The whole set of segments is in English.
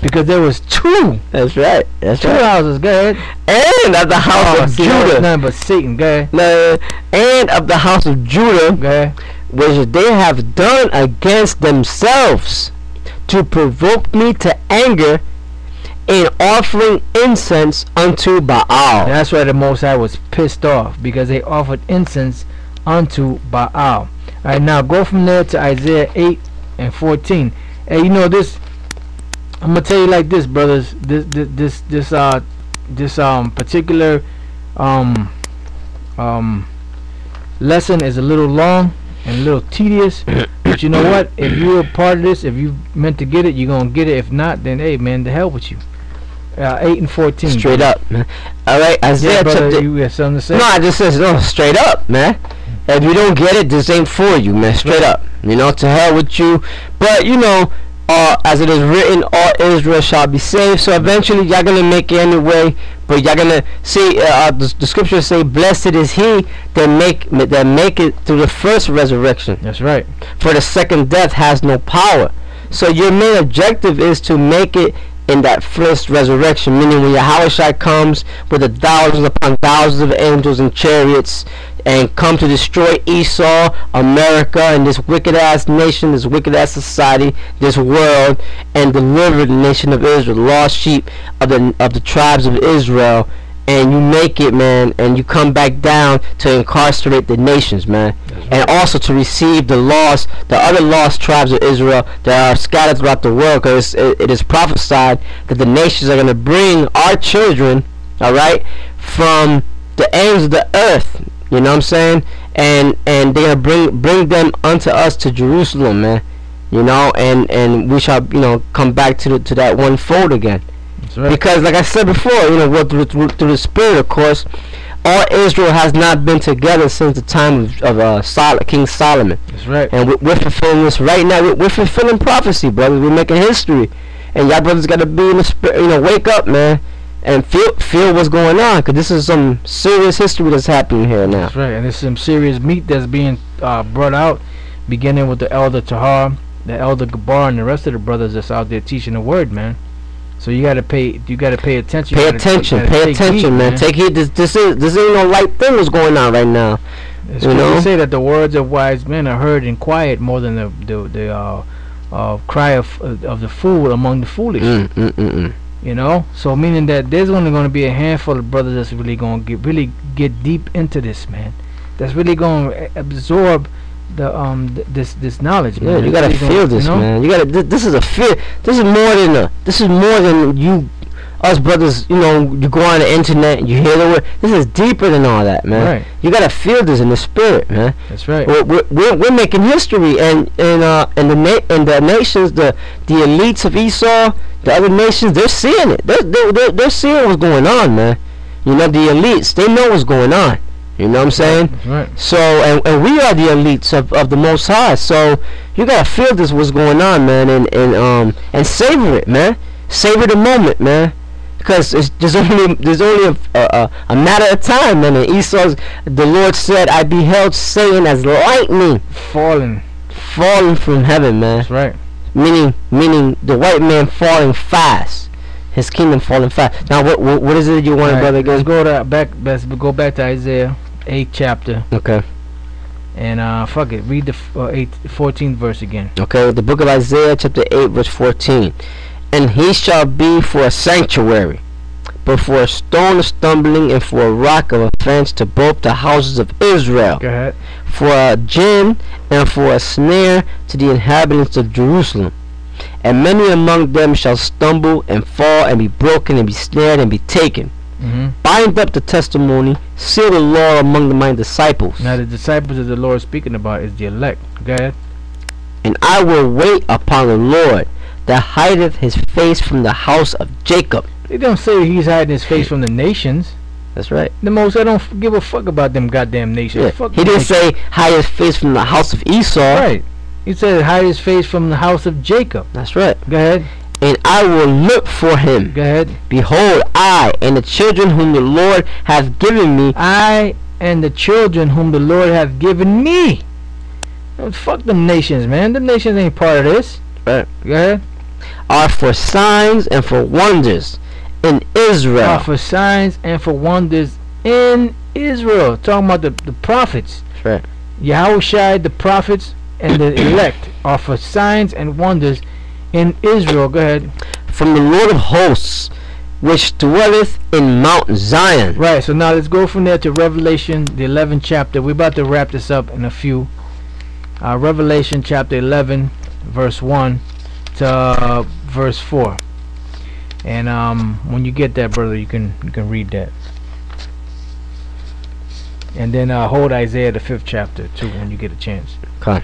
because there was two. That's right. That's Two right. houses. Go ahead. And of the house of See, that was Judah. nothing but Satan. Go ahead. No, and of the house of Judah, Go ahead. which they have done against themselves, to provoke me to anger, in offering incense unto Baal. That's why the Most High was pissed off, because they offered incense unto Baal. All right, now go from there to Isaiah 8 and 14. Hey, you know this. I'm gonna tell you like this, brothers. This particular lesson is a little long and a little tedious. But you know what? If you're a part of this, if you meant to get it, you're gonna get it. If not, then hey, man, the hell with you. 8 and 14. Straight up, man. All right, Isaiah brother, chapter. you have something to say? No, I just says no. Straight up, man. If you don't get it, this ain't for you, man. Straight up. You know, to hell with you. But you know, as it is written, all Israel shall be saved. So eventually, y'all gonna make it anyway. But y'all gonna see the scriptures say, "Blessed is he that make it through the first resurrection." That's right. For the second death has no power. So your main objective is to make it in that first resurrection, meaning when Yahweh comes with the thousands upon thousands of angels and chariots and come to destroy Esau, America, and this wicked ass nation, this wicked ass society, this world, and deliver the nation of Israel, the lost sheep of the tribes of Israel. And you make it, man, and you come back down to incarcerate the nations, man, and also to receive the other lost tribes of Israel that are scattered throughout the world, because it is prophesied that the nations are going to bring our children, all right, from the ends of the earth, you know what I'm saying, and they're going to bring them unto us to Jerusalem, man, you know, and we shall, you know, come back to that one fold again. Right. Because, like I said before, you know, through the Spirit, of course, all Israel has not been together since the time of King Solomon. That's right. And we're fulfilling this right now. We're fulfilling prophecy, brothers. We're making history, and y'all brothers got to be in the spirit. You know, wake up, man, and feel what's going on, because this is some serious history that's happening here now. That's right. And there's some serious meat that's being brought out, beginning with the elder Tahar, the elder Gabar, and the rest of the brothers that's out there teaching the word, man. So you gotta pay attention. Pay attention, man. Take heed. This ain't no light thing what's going on right now. It's you know, say that the words of wise men are heard in quiet more than the cry of the fool among the foolish. You know, so meaning that there's only going to be a handful of brothers that's really going to get deep into this, man. That's really going to absorb the this knowledge, man. Yeah, you gotta feel this, man. You gotta. This is a fear. This is more than you, us brothers. You know, you go on the internet, you hear the word. This is deeper than all that, man. Right. You gotta feel this in the spirit, man. That's right. We're making history, and the nations, the elites of Esau, the other nations, they're seeing it. They're seeing what's going on, man. You know, the elites, they know what's going on. You know what I'm saying? Right. So, and we are the elites of the Most High. So, you gotta feel this what's going on, man, and savor it, man. Savor the moment, man, because there's only a matter of time, man. And the Lord said, "I beheld Satan as lightning falling from heaven," man. That's right. Meaning the white man falling fast. His kingdom falling fast. Now, what is it you want, right, brother? Let's go back to Isaiah 8th chapter. Okay. And fuck it, read the 14th verse again. Okay, the book of Isaiah chapter 8 verse 14. And he shall be for a sanctuary, but for a stone of stumbling and for a rock of offense to both the houses of Israel. Go ahead. For a gin and for a snare to the inhabitants of Jerusalem. And many among them shall stumble and fall and be broken and be snared and be taken. Bind up the testimony, seal the law among my disciples. Now the disciples of the Lord speaking about is the elect. Go ahead. And I will wait upon the Lord that hideth his face from the house of Jacob. They don't say he's hiding his face from the nations. That's right. The Most I don't give a fuck about them goddamn nations. Yeah. Fuck he didn't say hide his face from the house of Esau. Right. He said hide his face from the house of Jacob. That's right. Go ahead. And I will look for him. Go ahead. Behold, I and the children whom the Lord hath given me. I and the children whom the Lord hath given me. Fuck them nations, man. Them nations ain't part of this. Right. Go ahead. are for signs and for wonders in Israel. Are for signs and for wonders in Israel. Talking about the prophets. That's right. Yahushua, the prophets, and the elect are for signs and wonders in Israel. Go ahead. From the Lord of hosts, which dwelleth in Mount Zion. Right, so now let's go from there to Revelation, the 11th chapter. We're about to wrap this up in a few. Revelation chapter 11, verse 1 to verse 4. And when you get that, brother, you can read that. And then hold Isaiah the 5th chapter too when you get a chance. Okay.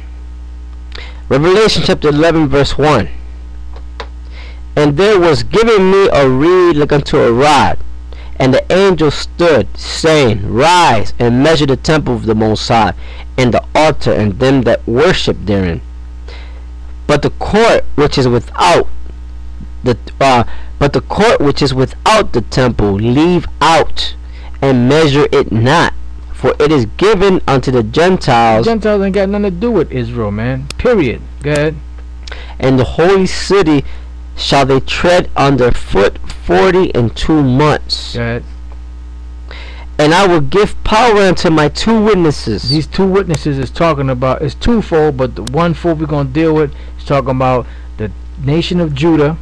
Revelation chapter 11, verse 1. And there was given me a reed like unto a rod, and the angel stood, saying, Rise and measure the temple of the Most High, and the altar, and them that worship therein. But the court which is without the temple leave out, and measure it not, for it is given unto the Gentiles. Gentiles ain't got nothing to do with Israel, man. Period. Go ahead. And the holy city shall they tread under foot 42 months. Go ahead. And I will give power unto my two witnesses. These two witnesses is talking about, it's twofold, but the one fold we're going to deal with is talking about the nation of Judah,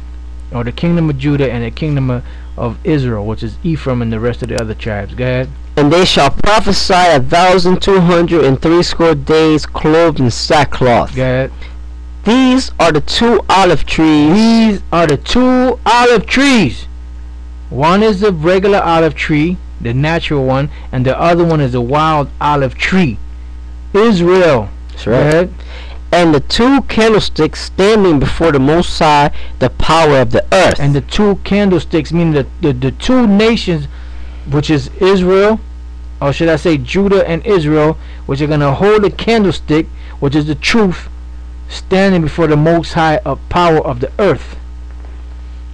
or the kingdom of Judah, and the kingdom of Israel, which is Ephraim and the rest of the other tribes. Go ahead. And they shall prophesy 1,260 days, clothed in sackcloth. Go ahead. These are the two olive trees. These are the two olive trees. One is the regular olive tree, the natural one, and the other one is a wild olive tree. Israel. That's right. Go ahead. And the two candlesticks standing before the Most High, the power of the earth. And the two candlesticks, meaning the two nations, which is Israel, or should I say Judah and Israel, which are going to hold the candlestick, which is the truth, standing before the Most High of power of the earth.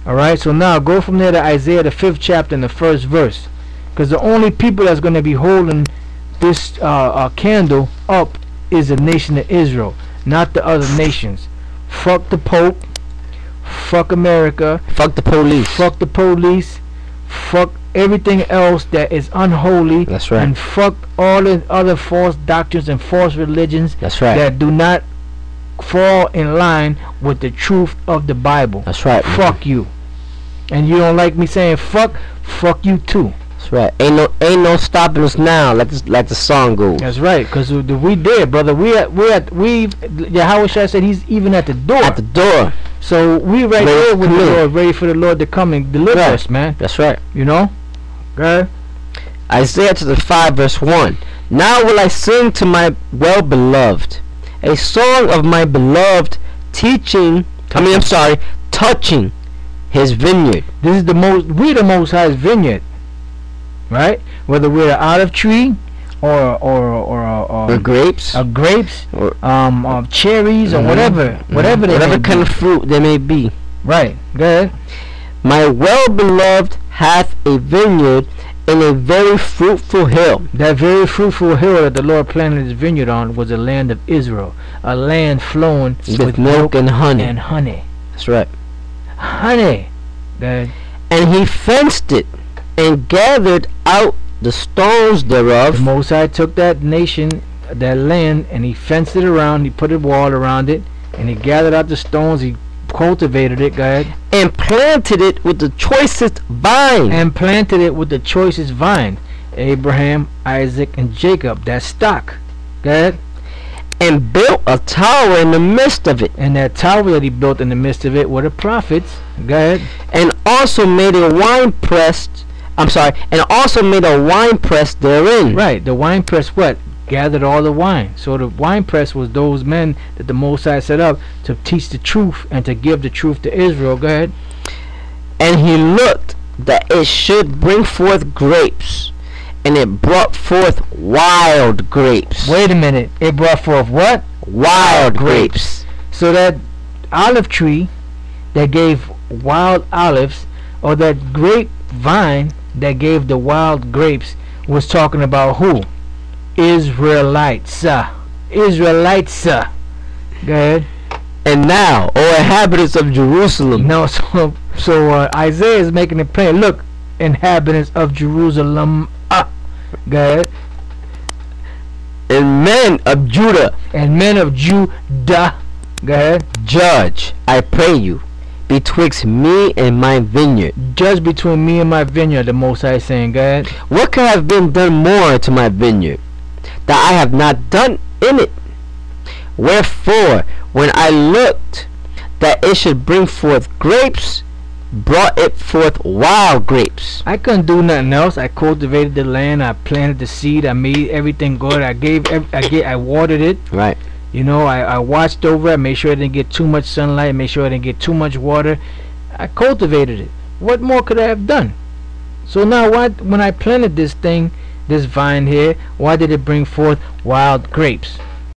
Alright, so now go from there to Isaiah the 5th chapter and the 1st verse, because the only people that's going to be holding this candle up is the nation of Israel, not the other nations. Fuck the Pope, fuck America, fuck the police, fuck the police, fuck everything else that is unholy. That's right. And fuck all the other false doctrines and false religions. That's right. That do not fall in line with the truth of the Bible. That's right. Fuck you. And you don't like me saying fuck you too. That's right. Ain't no stopping us now, like the song goes. That's right, because we did, brother. Yahushua said he's even at the door. At the door. So we right there with the Lord, ready for the Lord to come and deliver us, man. That's right. You know? Okay. Isaiah chapter 5 verse 1. Now will I sing to my well-beloved a song of my beloved, touching his vineyard. This is the Most High's vineyard, right? Whether we're an olive tree or grapes, or cherries, or whatever kind of fruit they may be. Right. Go ahead. My well-beloved hath a vineyard in a very fruitful hill. That very fruitful hill that the Lord planted his vineyard on was the land of Israel, a land flowing with milk and honey. That's right. Honey. Good. And he fenced it and gathered out the stones thereof. The Most High took that nation, that land, and he fenced it around. He put a wall around it, and he gathered out the stones. He cultivated it. Go ahead. And planted it with the choicest vine. Abraham, Isaac, and Jacob. That stock. Go ahead. And built a tower in the midst of it. And that tower that he built in the midst of it were the prophets. Go ahead. And also made a wine press. And also made a wine press therein. Right. The wine press what? Gathered all the wine. So the wine press was those men that the Most High set up to teach the truth and to give the truth to Israel. Go ahead. And he looked that it should bring forth grapes, and it brought forth wild grapes. Wait a minute. It brought forth what? Wild grapes. So that olive tree that gave wild olives, or that grapevine that gave the wild grapes, was talking about who? Israelites. Go ahead. And now, O inhabitants of Jerusalem. No, so Isaiah is making it plain. Look, inhabitants of Jerusalem. Go ahead. And men of Judah. And men of Judah. Go ahead. Judge, I pray you, betwixt me and my vineyard. Judge between me and my vineyard, the Most High is saying. Go ahead. What could have been done more to my vineyard, that I have not done in it? Wherefore, when I looked that it should bring forth grapes, brought it forth wild grapes. I couldn't do nothing else. I cultivated the land. I planted the seed. I made everything good. I watered it. Right. You know, I watched over it. I made sure it didn't get too much sunlight. I made sure it didn't get too much water. I cultivated it. What more could I have done? So now, when I planted this thing, this vine here, why did it bring forth wild grapes?